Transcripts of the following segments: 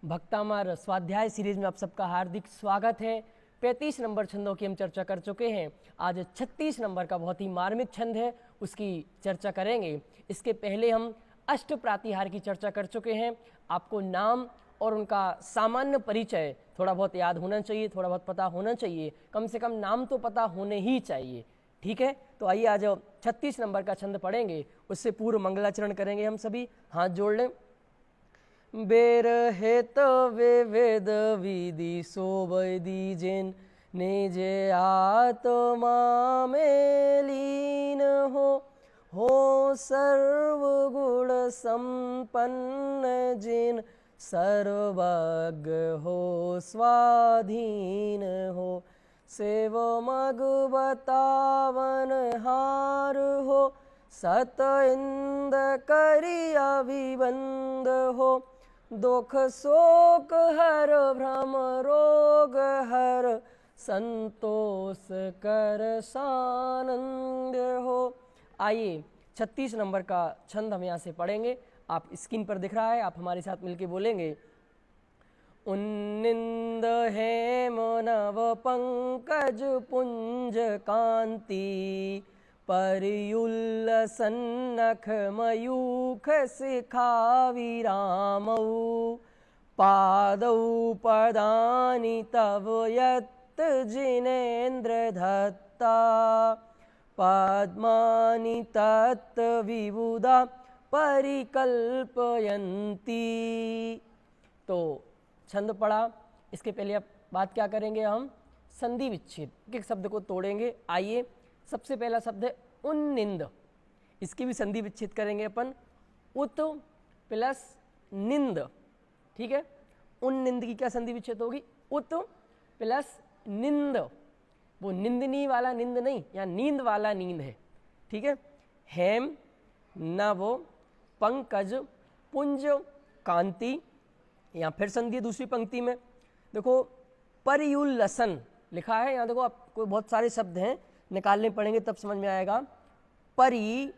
भक्तामार स्वाध्याय सीरीज में आप सबका हार्दिक स्वागत है। 35 नंबर छंदों की हम चर्चा कर चुके हैं। आज 36 नंबर का बहुत ही मार्मिक छंद है, उसकी चर्चा करेंगे। इसके पहले हम अष्ट प्रातिहार की चर्चा कर चुके हैं। आपको नाम और उनका सामान्य परिचय थोड़ा बहुत याद होना चाहिए, थोड़ा बहुत पता होना चाहिए, कम से कम नाम तो पता होने ही चाहिए। ठीक है, तो आइए आज 36 नंबर का छंद पढ़ेंगे। उससे पूर्व मंगलाचरण करेंगे। हम सभी हाथ जोड़ लें। बेर हेत वेद विधि सोबदी जिन निजे आत्मा में लीन हो सर्वगुण संपन्न जिन सर्वज्ञ हो स्वाधीन हो सेव मग बतावन हार हो सत इंद करि अभिबंध हो दुख शोक हर भ्रम रोग हर संतोष कर सानंद हो। आइए 36 नंबर का छंद हम यहाँ से पढ़ेंगे। आप स्क्रीन पर दिख रहा है, आप हमारे साथ मिलके बोलेंगे। उन्निंद हेम नव पंकज पुंज कांति परियुल्लसन नख मयूख शिखा विरामौ पादौ पदानि तव यत् जिनेन्द्र धत्ता पद्मानि तत् विबुधा परिकल्पयन्ति। तो छंद पढ़ा, इसके पहले अब बात क्या करेंगे, हम संधि विच्छेद एक शब्द को तोड़ेंगे। आइए, सबसे पहला शब्द है उन्निंद, इसकी भी संधि विच्छेद करेंगे अपन। उत प्लस निंद, ठीक है। उन्निंद की क्या संधि विच्छेद होगी? उत प्लस निंद। वो निंदनी वाला निंद नहीं, या नींद वाला नींद है, ठीक है। हेम नव पंकज पुंज कांति, यहाँ फिर संधि दूसरी पंक्ति में। देखो परियुल्लसन लिखा है, यहाँ देखो आपको बहुत सारे शब्द हैं, निकालने पड़ेंगे तब समझ में आएगा। परि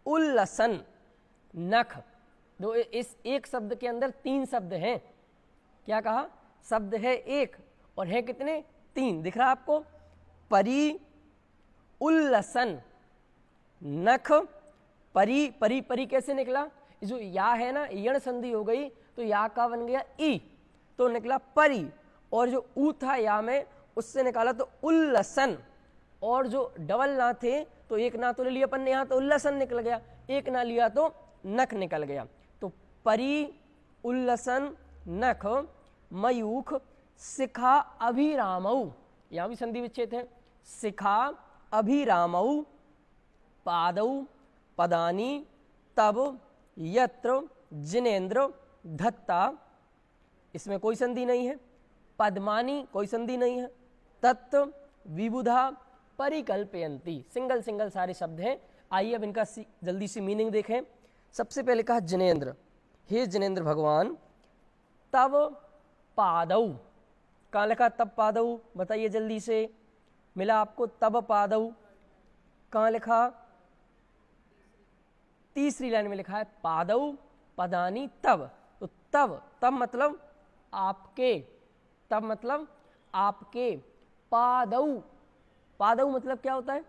उल्लसन नख, दो इस एक शब्द के अंदर 3 शब्द हैं। क्या कहा? शब्द है एक और है कितने? 3। दिख रहा आपको? परि उल्लसन नख। परि परि परि कैसे निकला? जो या है ना, यण संधि हो गई तो या का बन गया ई, तो निकला परि। और जो ऊ था या में, उससे निकाला तो उल्लसन। और जो डबल ना थे तो एक ना तो ले लिया अपन ने यहाँ, तो उल्लसन निकल गया। एक ना लिया तो नख निकल गया। तो परि उल्लसन नख मयूख शिखा अभिरामऊ, यहाँ भी संधि विच्छेद है। शिखा अभिरामऊ पादौ पदानी तब यत्र जिनेन्द्र धत्ता, इसमें कोई संधि नहीं है। पद्मानी कोई संधि नहीं है। तत् विबुधा परिकल्पयन्ति, सिंगल सिंगल सारे शब्द हैं। आइए अब इनका जल्दी से मीनिंग देखें। सबसे पहले कहा जिनेन्द्र, हे जिनेन्द्र भगवान। तब पादौ, कहाँ लिखा तब पादौ? बताइए जल्दी से। मिला आपको तब पादौ? कहाँ लिखा? तीसरी लाइन में लिखा है पादौ पदानी तब। तो तब, तब मतलब आपके, तब मतलब आपके। पादौ, पादौ मतलब क्या होता है?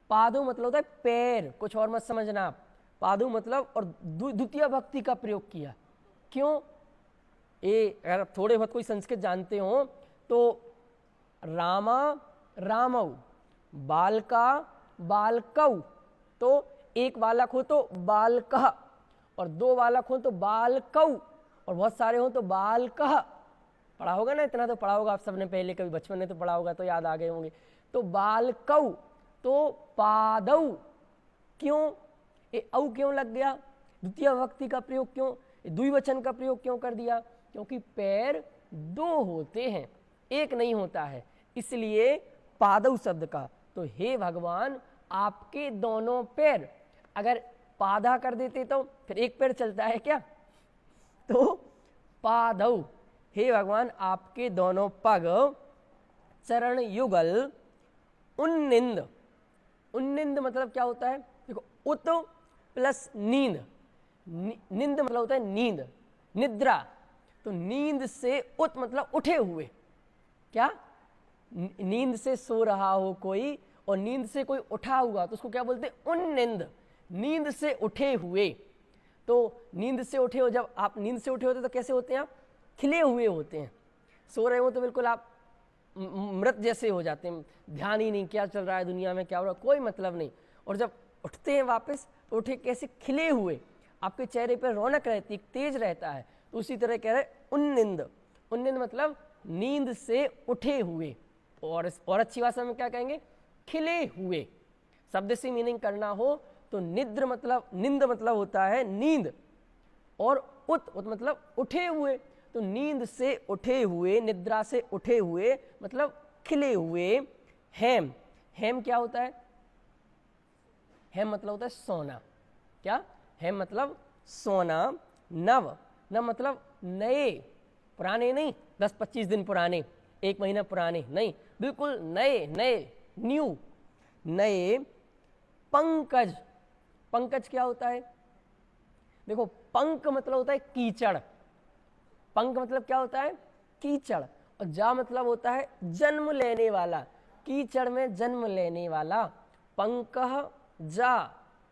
पादौ मतलब होता है पैर, कुछ और मत समझना आप। पादौ मतलब, और द्वितीय भक्ति का प्रयोग किया। क्यों? अगर आप थोड़े बहुत कोई संस्कृत जानते हो तो रामा रामौ, बालका बालकौ, तो एक बालक हो तो बालकः, और 2 बालक हो तो बालकौ, और बहुत सारे हो तो बालकः। पढ़ा होगा ना, इतना तो पढ़ा होगा आप सबने पहले, कभी बचपन में तो पढ़ा होगा, तो याद आ गए होंगे। तो बालकौ, तो पादौ। क्यों ये औ क्यों लग गया? द्वितीय भक्ति का प्रयोग क्यों, द्विवचन का प्रयोग क्यों कर दिया? क्योंकि पैर 2 होते हैं, एक नहीं होता है, इसलिए पादौ शब्द का। तो हे भगवान, आपके दोनों पैर, अगर पादा कर देते तो फिर एक पैर चलता है क्या? तो पादौ, हे भगवान आपके दोनों पग। चरण युगल उन्निंद, उन्निंद मतलब क्या होता है? देखो उत प्लस नींद, निंद मतलब होता है नींद, निद्रा। तो नींद से उत मतलब उठे हुए। क्या? नींद से सो रहा हो कोई और नींद से कोई उठा हुआ तो उसको क्या बोलते हैं? उन्निंद। नींद से उठे हुए। तो नींद से उठे हो, जब आप नींद से उठे होते तो कैसे होते हैं आप? खिले हुए होते हैं। सो रहे हो तो बिल्कुल आप मृत जैसे हो जाते हैं, ध्यान ही नहीं क्या चल रहा है दुनिया में, क्या हो रहा है, कोई मतलब नहीं। और जब उठते हैं वापस तो उठे कैसे? खिले हुए, आपके चेहरे पर रौनक रहती है, तेज रहता है। तो उसी तरह कह रहे उन्निंद। उन्निंद मतलब नींद से उठे हुए। और अच्छी भाषा में क्या कहेंगे? खिले हुए। शब्द से मीनिंग करना हो तो निद्र मतलब, नींद मतलब होता है नींद, और उत मतलब उठे हुए। तो नींद से उठे हुए, निद्रा से उठे हुए मतलब खिले हुए। हेम, हेम क्या होता है? हेम मतलब होता है सोना। क्या? हेम मतलब सोना। नव, नव मतलब नए, पुराने नहीं, 10-25 दिन पुराने, 1 महीना पुराने नहीं, बिल्कुल नए, नए, न्यू, नए। पंकज, पंकज क्या होता है? देखो, पंक मतलब होता है कीचड़। पंक मतलब क्या होता है? कीचड़। और जा मतलब होता है जन्म लेने वाला, कीचड़ में जन्म लेने वाला। पंकः जा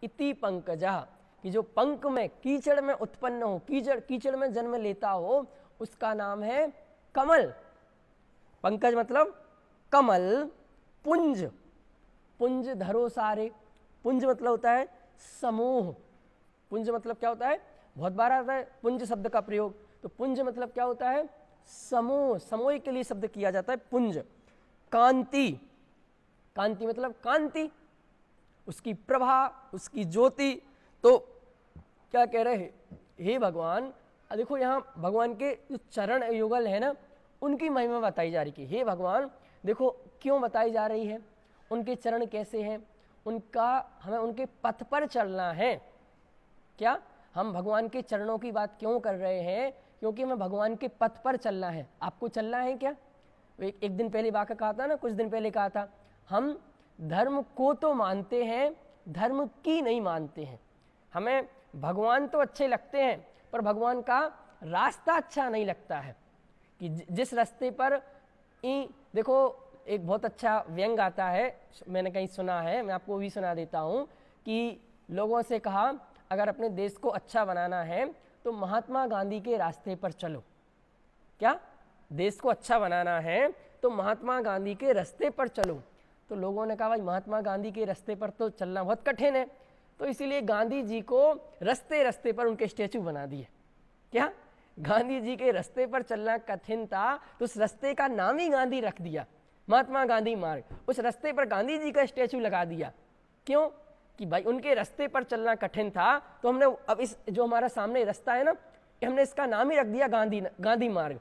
इति पंकजः, कि जो पंक में, कीचड़ में उत्पन्न हो, कीचड़ में जन्म लेता हो, उसका नाम है कमल। पंकज मतलब कमल। पुंज, पुंज धरो सारे। पुंज मतलब होता है समूह। पुंज मतलब क्या होता है? बहुत बार आता है पुंज शब्द का प्रयोग। तो पुंज मतलब क्या होता है? समूह, समूह के लिए शब्द किया जाता है पुंज। कांति, कांति मतलब कांति, उसकी प्रभा, उसकी ज्योति। तो क्या कह रहे हैं? हे भगवान, देखो यहाँ भगवान के जो चरण युगल है ना, उनकी महिमा बताई जा रही है। हे भगवान, देखो क्यों बताई जा रही है, उनके चरण कैसे हैं, उनका, हमें उनके पथ पर चलना है। क्या? हम भगवान के चरणों की बात क्यों कर रहे हैं? क्योंकि हमें भगवान के पथ पर चलना है। आपको चलना है क्या? एक दिन पहले वाक्य कहा था ना, कुछ दिन पहले कहा था, हम धर्म को तो मानते हैं, धर्म की नहीं मानते हैं। हमें भगवान तो अच्छे लगते हैं, पर भगवान का रास्ता अच्छा नहीं लगता है। कि जिस रास्ते पर देखो, एक बहुत अच्छा व्यंग आता है, मैंने कहीं सुना है, मैं आपको भी सुना देता हूँ, कि लोगों से कहा, अगर अपने देश को अच्छा बनाना है तो महात्मा गांधी के रास्ते पर चलो। क्या? देश को अच्छा बनाना है तो महात्मा गांधी के रास्ते पर चलो। तो लोगों ने कहा, भाई महात्मा गांधी के रास्ते पर तो चलना बहुत कठिन है, तो इसीलिए गांधी जी को रास्ते रास्ते पर उनके स्टैचू बना दिए। क्या? गांधी जी के रास्ते पर चलना कठिन था, तो उस रास्ते का नाम ही गांधी रख दिया, महात्मा गांधी मार्ग। उस रास्ते पर गांधी जी का स्टैचू लगा दिया। क्यों? कि भाई उनके रास्ते पर चलना कठिन था, तो हमने अब इस जो हमारा सामने रास्ता है ना, हमने इसका नाम ही रख दिया गांधी मार्ग,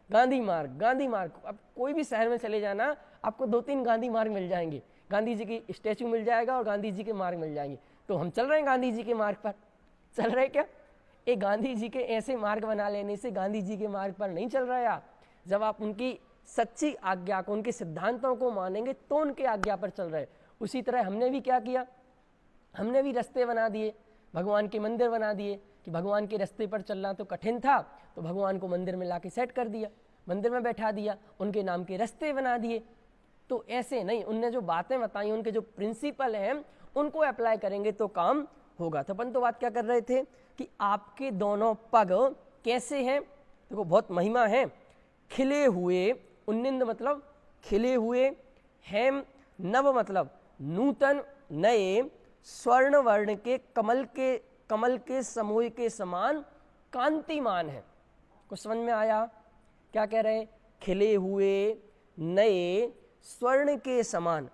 गांधी मार्ग, गांधी मार्ग। अब कोई भी शहर में चले जाना, आपको 2-3 गांधी मार्ग मिल जाएंगे, गांधी जी की स्टैचू मिल जाएगा और गांधी जी के मार्ग मिल जाएंगे। तो हम चल रहे हैं गांधी जी के मार्ग पर, चल रहे क्या? एक गांधी जी के ऐसे मार्ग बना लेने से गांधी जी के मार्ग पर नहीं चल रहे आप। जब आप उनकी सच्ची आज्ञा को, उनके सिद्धांतों को मानेंगे तो उनके आज्ञा पर चल रहे। उसी तरह हमने भी क्या किया? हमने भी रास्ते बना दिए, भगवान के मंदिर बना दिए, कि भगवान के रास्ते पर चलना तो कठिन था, तो भगवान को मंदिर में लाके सेट कर दिया, मंदिर में बैठा दिया, उनके नाम के रास्ते बना दिए। तो ऐसे नहीं, उनने जो बातें बताई, उनके जो प्रिंसिपल हैं, उनको अप्लाई करेंगे तो काम होगा। तो अपन तो बात क्या कर रहे थे कि आपके दोनों पग कैसे हैं? देखो, बहुत महिमा है। खिले हुए, उन्निंद मतलब खिले हुए, हेम नव मतलब नूतन, नए, स्वर्ण वर्ण के, कमल के समूह के समान कांतिमान है। कुछ समझ में आया? क्या कह रहे? खिले हुए, नए, स्वर्ण के समान,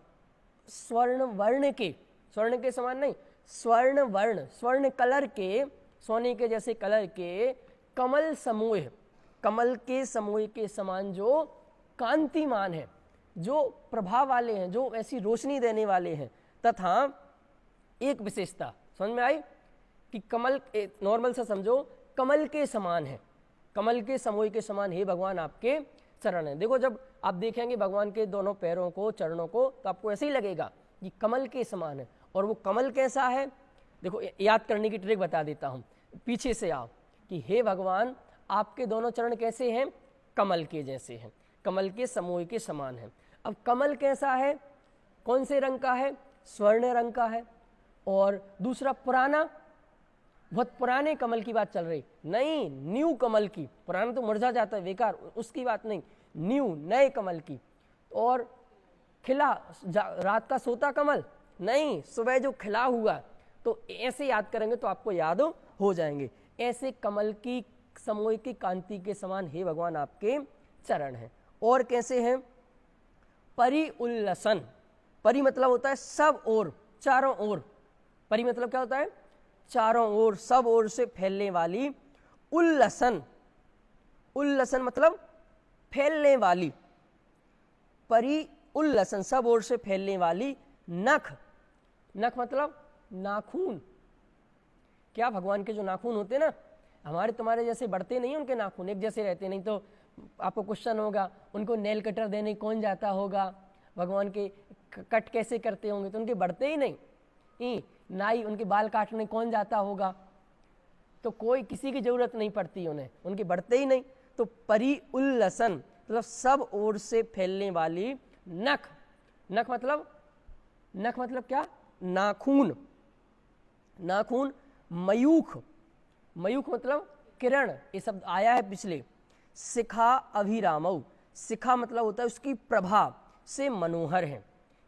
स्वर्ण वर्ण के, स्वर्ण के समान नहीं, स्वर्ण वर्ण, स्वर्ण कलर के, सोने के जैसे कलर के, कमल समूह, कमल के समूह के समान जो कांतिमान है, जो प्रभाव वाले हैं, जो ऐसी रोशनी देने वाले हैं। तथा एक विशेषता समझ में आई कि कमल, नॉर्मल सा समझो, कमल के समान है, कमल के समूह के समान हे भगवान आपके चरण है। देखो, जब आप देखेंगे भगवान के दोनों पैरों को, चरणों को, तो आपको ऐसे ही लगेगा कि कमल के समान है। और वो कमल कैसा है? देखो, याद करने की ट्रिक बता देता हूँ, पीछे से आओ, कि हे भगवान आपके दोनों चरण कैसे हैं? कमल के जैसे हैं, कमल के समूह के समान हैं। अब कमल कैसा है, कौन से रंग का है? स्वर्ण रंग का है। और दूसरा पुराना, बहुत पुराने कमल की बात चल रही नहीं, न्यू कमल की। पुराना तो मुरझा जाता है, बेकार, उसकी बात नहीं, न्यू, नए कमल की। और खिला, रात का सोता कमल नहीं, सुबह जो खिला हुआ। तो ऐसे याद करेंगे तो आपको याद हो जाएंगे। ऐसे कमल की समूह की कांति के समान हे भगवान आपके चरण हैं। और कैसे हैं? परि उल्लसन, परि मतलब होता है सब ओर, चारों ओर। परि मतलब क्या होता है? चारों ओर, सब ओर से फैलने वाली। उल्लसन, उल्लसन मतलब फैलने वाली। परि उल्लसन, सब ओर से फैलने वाली। नख, नख मतलब नाखून। क्या भगवान के जो नाखून होते हैं ना, हमारे तुम्हारे जैसे बढ़ते नहीं, उनके नाखून एक जैसे रहते नहीं। तो आपको क्वेश्चन होगा, उनको नेल कटर देने कौन जाता होगा, भगवान के कट कैसे करते होंगे? तो उनके बढ़ते ही नहीं। नाई उनके बाल काटने कौन जाता होगा? तो कोई, किसी की जरूरत नहीं पड़ती उन्हें, उनके बढ़ते ही नहीं। तो परि उल्लसन मतलब सब ओर से फैलने वाली। नख, नख मतलब, नख मतलब क्या? नाखून, नाखून। मयूख, मयूख मतलब किरण, ये शब्द आया है पिछले। शिखा अभिरामऊ, शिखा मतलब होता है उसकी प्रभा से मनोहर है।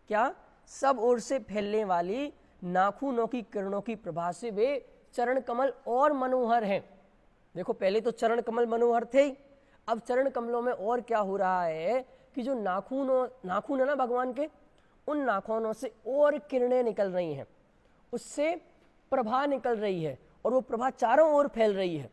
क्या? सब ओर से फैलने वाली नाखूनों की किरणों की प्रभा से वे चरण कमल और मनोहर हैं। देखो, पहले तो चरण कमल मनोहर थे ही, अब चरण कमलों में और क्या हो रहा है कि जो नाखून है ना भगवान के, उन नाखूनों से और किरणें निकल रही हैं, उससे प्रभा निकल रही है, और वो प्रभा चारों ओर फैल रही है,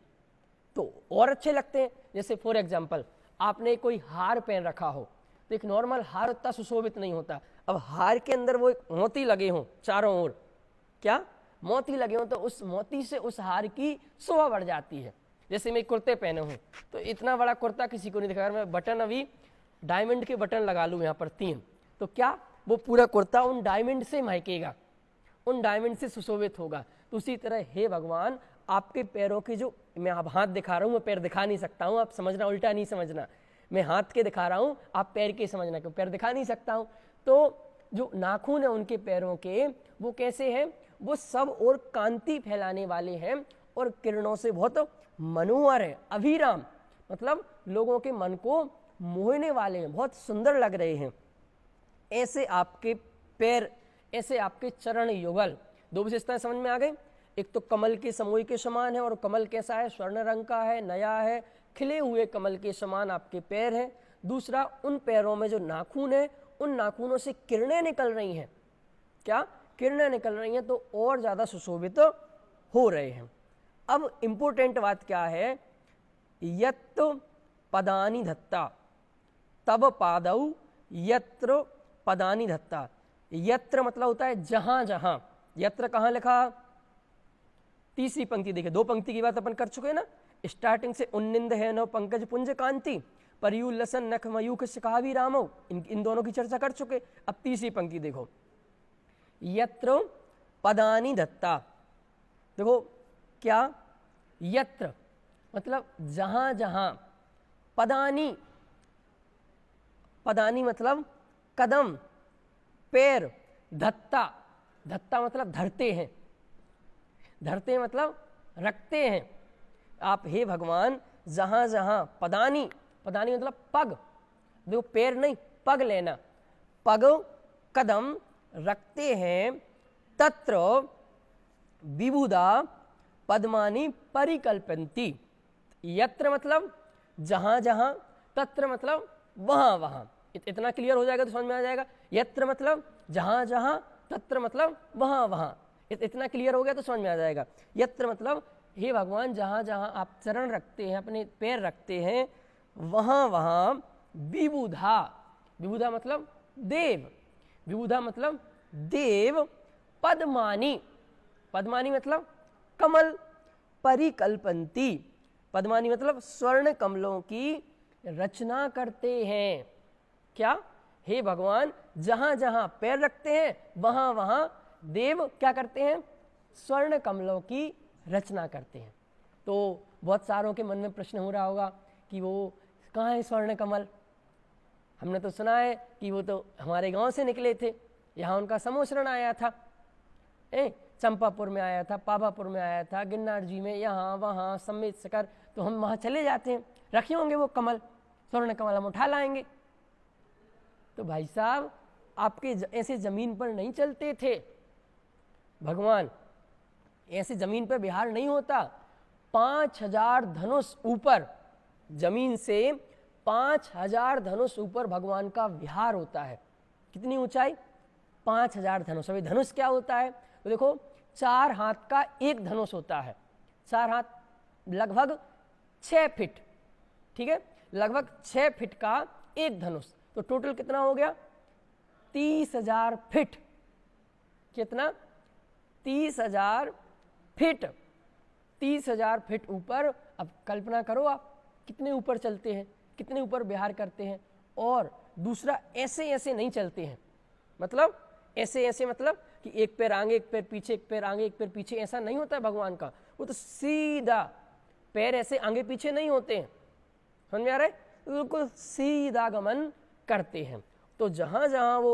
तो और अच्छे लगते हैं। जैसे फॉर एग्जाम्पल, आपने कोई हार पहन रखा हो, तो एक नॉर्मल हार उतना सुशोभित नहीं होता। अब हार के अंदर वो एक मोती लगे हों चारों ओर, क्या मोती लगे हों, तो उस मोती से उस हार की शोभा बढ़ जाती है। जैसे मैं कुर्ते पहने हूँ, तो इतना बड़ा कुर्ता किसी को नहीं दिखा, मैं बटन अभी डायमंड के बटन लगा लूँ यहाँ पर 3, तो क्या वो पूरा कुर्ता उन डायमंड से महकेगा, उन डायमंड से सुशोभित होगा। तो उसी तरह हे भगवान, आपके पैरों की जो, मैं अब हाथ दिखा रहा हूँ, मैं पैर दिखा नहीं सकता हूँ, आप समझना, उल्टा नहीं समझना, मैं हाथ के दिखा रहा हूँ, आप पैर के समझना, क्यों पैर दिखा नहीं सकता हूँ। तो जो नाखून है उनके पैरों के, वो कैसे हैं? वो सब और कांति फैलाने वाले हैं और किरणों से बहुत मनोहर है। अभिराम मतलब लोगों के मन को मोहने वाले हैं, बहुत सुंदर लग रहे हैं। ऐसे आपके पैर, ऐसे आपके चरण युगल। दो विशेषताएं समझ में आ गई। एक तो कमल के समूह के समान है, और कमल कैसा है? स्वर्ण रंग का है, नया है, खिले हुए कमल के समान आपके पैर हैं। दूसरा, उन पैरों में जो नाखून है, उन नाखूनों से किरणें निकल रही हैं। क्या? किरणें निकल रही हैं, तो और ज्यादा सुशोभित हो रहे हैं। अब इंपोर्टेंट बात क्या है? यत् पदानि धत्ता तब पादौ यत्र पदानि धत्ता। यत्र मतलब होता है जहां जहां। यत्र कहां लिखा? तीसरी पंक्ति देखिए, 2 पंक्ति की बात अपन कर चुके हैं ना, स्टार्टिंग से। उन्निंद है नव पंकज पुंज कांति, परियुल्लसन नख मयूख शिखावी रामो, इन दोनों की चर्चा कर चुके। अब तीसरी पंक्ति देखो, यत्र पदानि दत्ता। देखो क्या? यत्र मतलब जहां जहां, पदानी, पदानी मतलब कदम, पैर, धत्ता, धत्ता मतलब धरते हैं, धरते मतलब रखते हैं आप हे भगवान। जहां जहां पदानी, पदानी मतलब पग, देखो पैर नहीं, पग लेना, पग कदम रखते हैं। तत्र विबुधा पद्मानी परिकल्पन्ति। यत्र मतलब जहां जहां, तत्र मतलब वहां वहां। इतना क्लियर हो जाएगा तो समझ में आ जाएगा। यत्र मतलब जहां जहां, तत्र मतलब वहां वहां। इतना क्लियर हो गया तो समझ में आ जाएगा। यत्र मतलब हे भगवान, जहां जहां आप चरण रखते हैं, अपने पैर रखते हैं, वहां वहां विबुधा, विबुधा मतलब देव, विबुधा मतलब देव, पद्मानी, पद्मानी मतलब कमल, परिकल्पन्ति, पद्मानी मतलब स्वर्ण कमलों की रचना करते हैं। क्या? हे भगवान, जहां जहां पैर रखते हैं, वहां वहां देव क्या करते हैं? स्वर्ण कमलों की रचना करते हैं। तो बहुत सारों के मन में प्रश्न हो रहा होगा कि वो कहाँ है स्वर्ण कमल। हमने तो सुना है कि वो तो हमारे गांव से निकले थे, यहाँ उनका समोसरण आया था, चंपापुर में आया था, पाभापुर में आया था, गिरनार जी में, यहाँ वहाँ समेत सकर, तो हम वहाँ चले जाते हैं, रखे होंगे वो कमल, स्वर्ण कमल हम उठा लाएंगे। तो भाई साहब आपके ऐसे जमीन पर नहीं चलते थे भगवान, ऐसे जमीन पर विहार नहीं होता। 5000 धनुष ऊपर, जमीन से 5000 धनुष ऊपर भगवान का विहार होता है। कितनी ऊंचाई? 5000 धनुष। अभी धनुष क्या होता है तो देखो, 4 हाथ का एक धनुष होता है, 4 हाथ लगभग 6 फीट, ठीक है, लगभग 6 फीट का एक धनुष, तो टोटल कितना हो गया? 30,000 फीट। कितना? 30,000 फीट। 30,000 फीट ऊपर। अब कल्पना करो आप कितने ऊपर चलते हैं, कितने ऊपर विहार करते हैं। और दूसरा, ऐसे ऐसे नहीं चलते हैं, मतलब ऐसे ऐसे मतलब कि एक पैर आगे एक पैर पीछे, एक पैर आगे एक पैर पीछे, ऐसा नहीं होता है भगवान का। वो तो सीधा, पैर ऐसे आगे पीछे नहीं होते हैं, समझ में आ रहा है? बिल्कुल सीधा गमन करते हैं। तो जहाँ जहाँ वो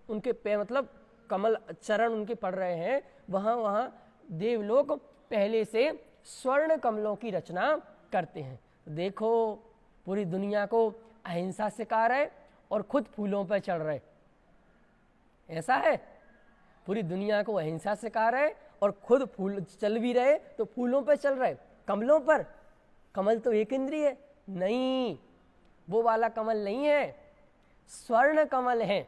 उनके पैर मतलब कमल चरण उनके पड़ रहे हैं, वहाँ वहाँ देवलोक पहले से स्वर्ण कमलों की रचना करते हैं। देखो पूरी दुनिया को अहिंसा सिखा रहे और खुद फूलों पर चढ़ रहे, ऐसा है? पूरी दुनिया को अहिंसा सिखा रहे और खुद फूल चल भी रहे, तो फूलों पर चल रहे, कमलों पर। कमल तो एक इंद्रिय है, नहीं, वो वाला कमल नहीं है, स्वर्ण कमल है।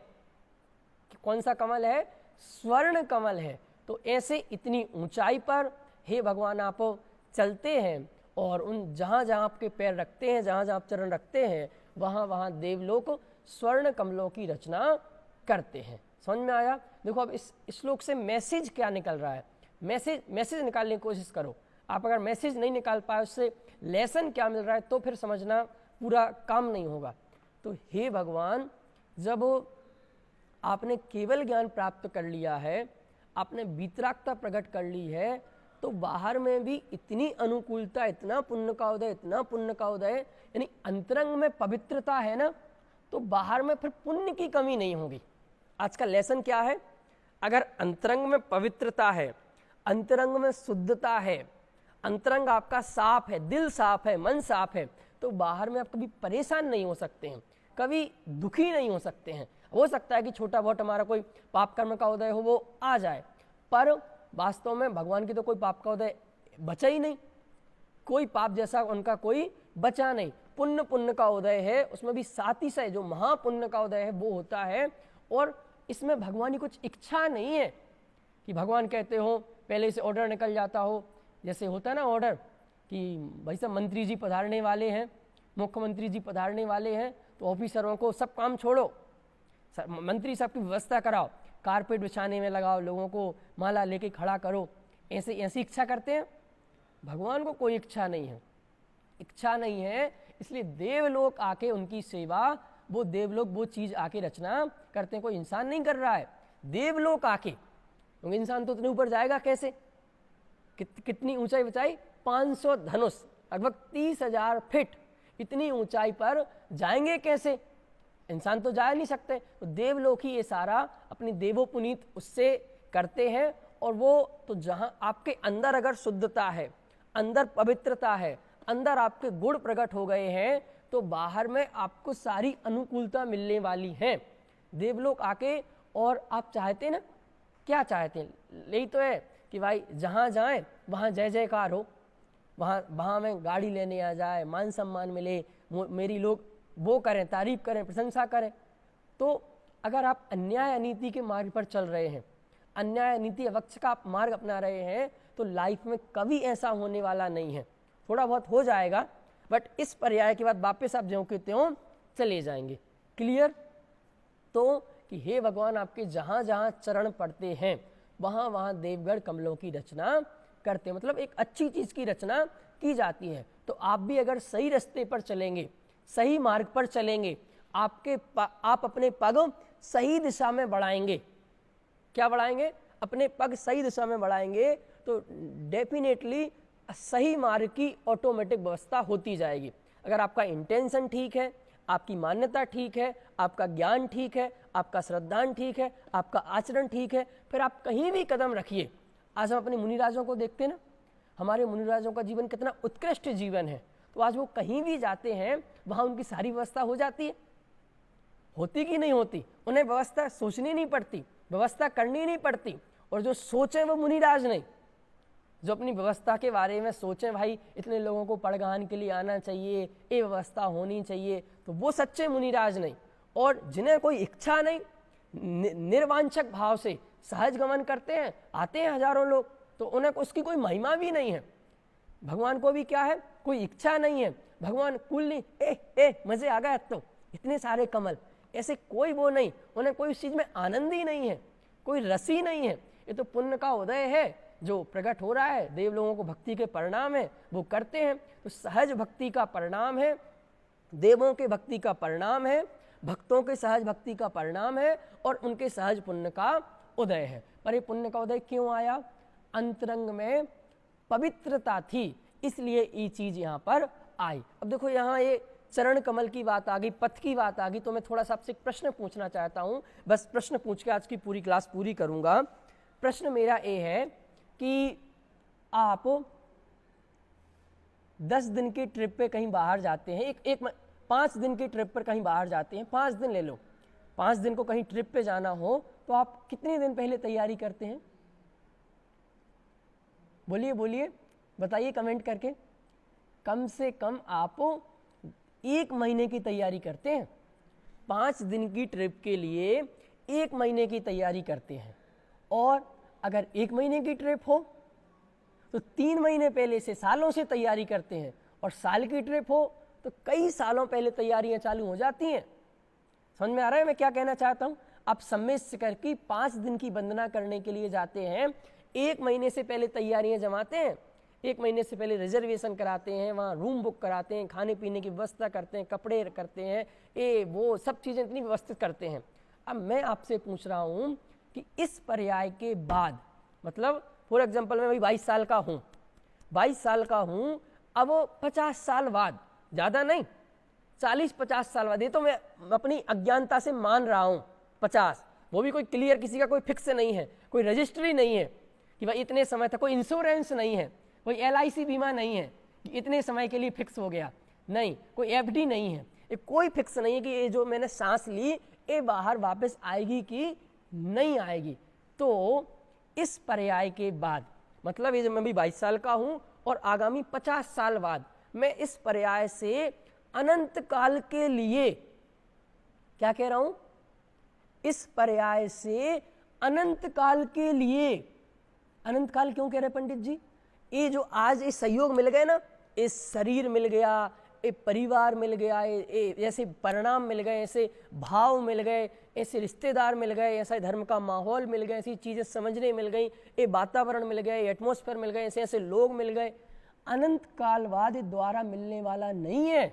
कौन सा कमल है? स्वर्ण कमल है। तो ऐसे इतनी ऊंचाई पर हे भगवान आप चलते हैं, और उन जहाँ जहाँ आपके पैर रखते हैं, जहाँ जहाँ आप चरण रखते हैं, वहाँ वहाँ देवलोक स्वर्ण कमलों की रचना करते हैं। समझ में आया? देखो अब इस श्लोक से मैसेज क्या निकल रहा है, मैसेज निकालने की कोशिश करो। आप अगर मैसेज नहीं निकाल पाए, उससे लेसन क्या मिल रहा है, तो फिर समझना पूरा काम नहीं होगा। तो हे भगवान, जब आपने केवल ज्ञान प्राप्त कर लिया है, आपने वीतरागता प्रकट कर ली है, तो बाहर में भी इतनी अनुकूलता, इतना पुण्य का उदय, इतना पुण्य का उदय, यानी अंतरंग में पवित्रता है ना, तो बाहर में फिर पुण्य की कमी नहीं होगी। आज का लेसन क्या है? अगर अंतरंग में पवित्रता है, अंतरंग में शुद्धता है, अंतरंग आपका साफ है, दिल साफ है, मन साफ है, तो बाहर में आप कभी परेशान नहीं हो सकते हैं, कभी दुखी नहीं हो सकते हैं। हो सकता है कि छोटा बहुत हमारा कोई पाप कर्म का उदय हो, वो आ जाए, पर वास्तव में भगवान की तो कोई पाप का उदय बचा ही नहीं, कोई पाप जैसा उनका कोई बचा नहीं। पुण्य का उदय है, उसमें भी सातिशय जो महापुण्य का उदय है वो होता है। और इसमें भगवान की कुछ इच्छा नहीं है कि भगवान कहते हो पहले से ऑर्डर निकल जाता हो, जैसे होता है ना ऑर्डर कि भाई साहब मंत्री जी पधारने वाले हैं, मुख्यमंत्री जी पधारने वाले हैं, तो ऑफिसरों को सब काम छोड़ो, मंत्री साहब की व्यवस्था कराओ, कारपेट बिछाने में लगाओ, लोगों को माला लेके खड़ा करो, ऐसी इच्छा करते हैं। भगवान को कोई इच्छा नहीं है, इच्छा नहीं है, इसलिए देवलोक आके उनकी सेवा, वो देवलोक वो चीज आके रचना करते हैं। कोई इंसान नहीं कर रहा है, देवलोक आके, क्योंकि इंसान तो उतने ऊपर जाएगा कैसे? कितनी ऊंचाई बचाई? 500 धनुष, लगभग 30,000 फीट, इतनी ऊंचाई पर जाएंगे कैसे? इंसान तो जा नहीं सकते। तो देवलोक ही ये सारा अपनी देवोपुनीत उससे करते हैं। और वो तो जहां आपके अंदर अगर शुद्धता है, अंदर पवित्रता है, अंदर आपके गुण प्रकट हो गए हैं, तो बाहर में आपको सारी अनुकूलता मिलने वाली है देवलोक आके। और आप चाहते ना, क्या चाहते हैं? यही तो है कि भाई जहाँ जाएं वहाँ जय जयकार हो, वहाँ में गाड़ी लेने आ जाए, मान सम्मान मिले, मेरी लोग वो करें, तारीफ करें, प्रशंसा करें। तो अगर आप अन्याय नीति के मार्ग पर चल रहे हैं, अन्याय नीति अवक्ष का आप मार्ग अपना रहे हैं, तो लाइफ में कभी ऐसा होने वाला नहीं है। थोड़ा बहुत हो जाएगा, बट इस पर्याय के बाद वापस आप ज्यों के त्यों चले जाएंगे। क्लियर? तो कि हे भगवान, आपके जहाँ जहाँ चरण पड़ते हैं, वहाँ वहाँ देवगढ़ कमलों की रचना करते हैं, मतलब एक अच्छी चीज़ की रचना की जाती है। तो आप भी अगर सही रास्ते पर चलेंगे, सही मार्ग पर चलेंगे, आप अपने पग सही दिशा में बढ़ाएंगे। क्या बढ़ाएंगे? अपने पग सही दिशा में बढ़ाएंगे, तो डेफिनेटली सही मार्ग की ऑटोमेटिक व्यवस्था होती जाएगी। अगर आपका इंटेंशन ठीक है, आपकी मान्यता ठीक है, आपका ज्ञान ठीक है, आपका श्रद्धान ठीक है, आपका आचरण ठीक है, फिर आप कहीं भी कदम रखिए। आज हम अपने मुनिराजों को देखते हैं ना, हमारे मुनिराजों का जीवन कितना उत्कृष्ट जीवन है, तो आज वो कहीं भी जाते हैं वहाँ उनकी सारी व्यवस्था हो जाती है, होती कि नहीं होती? उन्हें व्यवस्था सोचनी नहीं पड़ती, व्यवस्था करनी नहीं पड़ती। और जो सोचें वो मुनिराज नहीं, जो अपनी व्यवस्था के बारे में सोचें भाई इतने लोगों को पड़गान के लिए आना चाहिए, ये व्यवस्था होनी चाहिए, तो वो सच्चे मुनिराज नहीं। और जिन्हें कोई इच्छा नहीं, निर्वांछक भाव से सहज गमन करते हैं, आते हैं हजारों लोग, तो उन्हें उसकी कोई महिमा भी नहीं है। भगवान को भी क्या है, कोई इच्छा नहीं है, भगवान कुल नहीं, ए मजे आ गए, तो इतने सारे कमल, ऐसे कोई वो नहीं, उन्हें कोई उस चीज में आनंद ही नहीं है, कोई रस ही नहीं है। ये तो पुण्य का उदय है जो प्रकट हो रहा है, देव लोगों को भक्ति के परिणाम है, वो करते हैं। तो सहज भक्ति का परिणाम है, देवों के भक्ति का परिणाम है, भक्तों के सहज भक्ति का परिणाम है, और उनके सहज पुण्य का उदय है। पर ये पुण्य का उदय क्यों आया? अंतरंग में पवित्रता थी, इसलिए ये चीज यहाँ पर आई। अब देखो यहाँ ये चरण कमल की बात आ गई, पथ की बात आ गई, तो मैं थोड़ा सा आपसे एक प्रश्न पूछना चाहता हूँ। बस प्रश्न पूछ के आज की पूरी क्लास पूरी करूंगा। प्रश्न मेरा ये है कि आप 10 दिन की ट्रिप पे कहीं बाहर जाते हैं, एक 5 दिन की ट्रिप पर कहीं बाहर जाते हैं, 5 दिन ले लो, 5 दिन को कहीं ट्रिप पे जाना हो तो आप कितने दिन पहले तैयारी करते हैं? बोलिए बोलिए, बताइए कमेंट करके। कम से कम आप 1 महीने की तैयारी करते हैं। 5 दिन की ट्रिप के लिए 1 महीने की तैयारी करते हैं। और अगर 1 महीने की ट्रिप हो तो 3 महीने पहले से, सालों से तैयारी करते हैं। और साल की ट्रिप हो तो कई सालों पहले तैयारियां चालू हो जाती हैं। समझ में आ रहा है मैं क्या कहना चाहता हूं? आप सम्मेद शिखर की 5 दिन की वंदना करने के लिए जाते हैं, 1 महीने से पहले तैयारियां जमाते हैं, 1 महीने से पहले रिजर्वेशन कराते हैं, वहाँ रूम बुक कराते हैं, खाने पीने की व्यवस्था करते हैं, कपड़े करते हैं, ये वो सब चीज़ें इतनी व्यवस्थित करते हैं। अब मैं आपसे पूछ रहा हूँ कि इस पर्याय के बाद, मतलब फॉर एग्जाम्पल मैं भाई 22 साल का हूँ, 22 साल का हूँ, अब 50 साल बाद, ज़्यादा नहीं, 40-50 साल बाद, ये तो मैं अपनी अज्ञानता से मान रहा हूँ 50, वो भी कोई क्लियर, किसी का कोई फिक्स नहीं है, कोई रजिस्ट्री नहीं है कि भाई इतने समय तक, कोई इंश्योरेंस नहीं है, कोई LIC बीमा नहीं है कि इतने समय के लिए फिक्स हो गया, नहीं, कोई FD नहीं है, ये कोई फिक्स नहीं है कि ये जो मैंने सांस ली ये बाहर वापस आएगी कि नहीं आएगी। तो इस पर्याय के बाद, मतलब ये जब मैं भी 22 साल का हूँ और आगामी 50 साल बाद मैं इस पर्याय से अनंत काल के लिए, क्या कह रहा हूं, इस पर्याय से अनंत काल के लिए, अनंत काल क्यों कह रहे पंडित जी? ये जो आज ये सहयोग मिल गए ना, ये शरीर मिल गया, ये परिवार मिल गया, ये ऐसे परिणाम मिल गए, ऐसे भाव मिल गए, ऐसे रिश्तेदार मिल गए, ऐसा धर्म का माहौल मिल गया, ऐसी चीज़ें समझने मिल गई, ये वातावरण मिल गए, एटमॉस्फेयर मिल गए, ऐसे ऐसे लोग मिल गए, अनंत काल बाद द्वारा मिलने वाला नहीं है।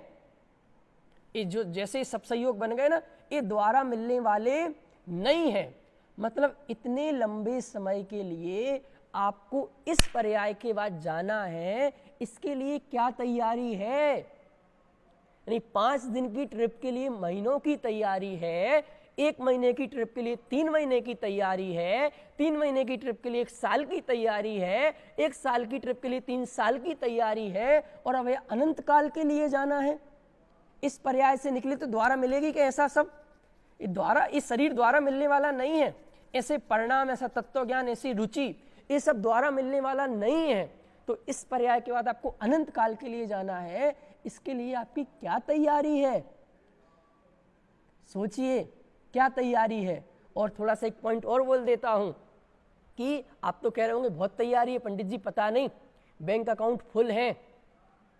ये जो जैसे सब सहयोग बन गए ना, ये द्वारा मिलने वाले नहीं है। मतलब इतने लंबे समय के लिए आपको इस पर्याय के बाद जाना है, इसके लिए क्या तैयारी है? यानी 5 दिन की ट्रिप के लिए महीनों की तैयारी है, 1 महीने की ट्रिप के लिए 3 महीने की तैयारी है, 3 महीने की ट्रिप के लिए 1 साल की तैयारी है, 1 साल की ट्रिप के लिए 3 साल की तैयारी है, और अब अनंत काल के लिए जाना है। इस पर्याय से निकले तो द्वारा मिलेगी कि ऐसा सब? द्वारा, इस शरीर द्वारा मिलने वाला नहीं है, ऐसे परिणाम, ऐसा तत्व ज्ञान, ऐसी रुचि, ये सब द्वारा मिलने वाला नहीं है। तो इस पर्याय के बाद आपको अनंत काल के लिए जाना है, इसके लिए आपकी क्या तैयारी है? सोचिए क्या तैयारी है। और थोड़ा सा एक पॉइंट और बोल देता हूं कि आप तो कह रहे होंगे बहुत तैयारी है पंडित जी, पता नहीं, बैंक अकाउंट फुल है,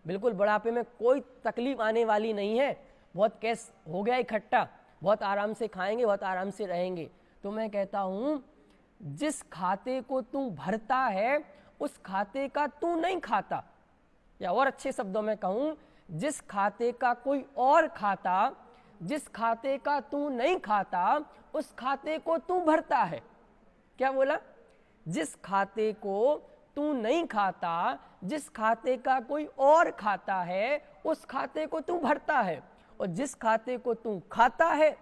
बिल्कुल बुढ़ापे में कोई तकलीफ आने वाली नहीं है, बहुत कैश हो गया इकट्ठा, बहुत आराम से खाएंगे, बहुत आराम से रहेंगे। तो मैं कहता हूं जिस खाते को तू भरता है उस खाते का तू नहीं खाता, या और अच्छे शब्दों में कहूं, जिस खाते का कोई और खाता, जिस खाते का तू नहीं खाता उस खाते को तू भरता है। क्या बोला? जिस खाते को तू नहीं खाता, जिस खाते का कोई और खाता है उस खाते को तू भरता है, और जिस खाते को तू खाता है,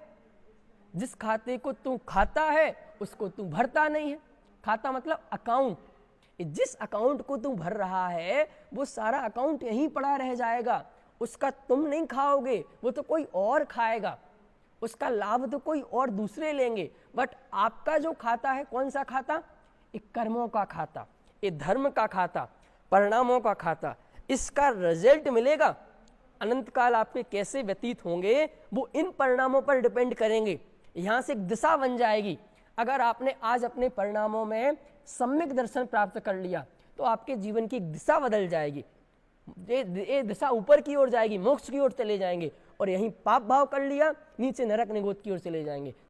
जिस खाते को तू खाता है उसको तू भरता नहीं है। खाता मतलब अकाउंट। जिस अकाउंट को तू भर रहा है वो सारा अकाउंट यहीं पड़ा रह जाएगा, उसका तुम नहीं खाओगे, वो तो कोई और खाएगा, उसका लाभ तो कोई और दूसरे लेंगे। बट आपका जो खाता है कौन सा खाता? एक कर्मों का खाता, एक धर्म का खाता, परिणामों का खाता। इसका रिजल्ट मिलेगा, अनंत काल आपके कैसे व्यतीत होंगे वो इन परिणामों पर डिपेंड करेंगे। यहाँ से एक दिशा बन जाएगी। अगर आपने आज अपने परिणामों में सम्यक दर्शन प्राप्त कर लिया तो आपके जीवन की दिशा बदल जाएगी, ये दिशा ऊपर की ओर जाएगी, मोक्ष की ओर चले जाएंगे, और यहीं पाप भाव कर लिया नीचे नरक निगोद की ओर चले जाएंगे।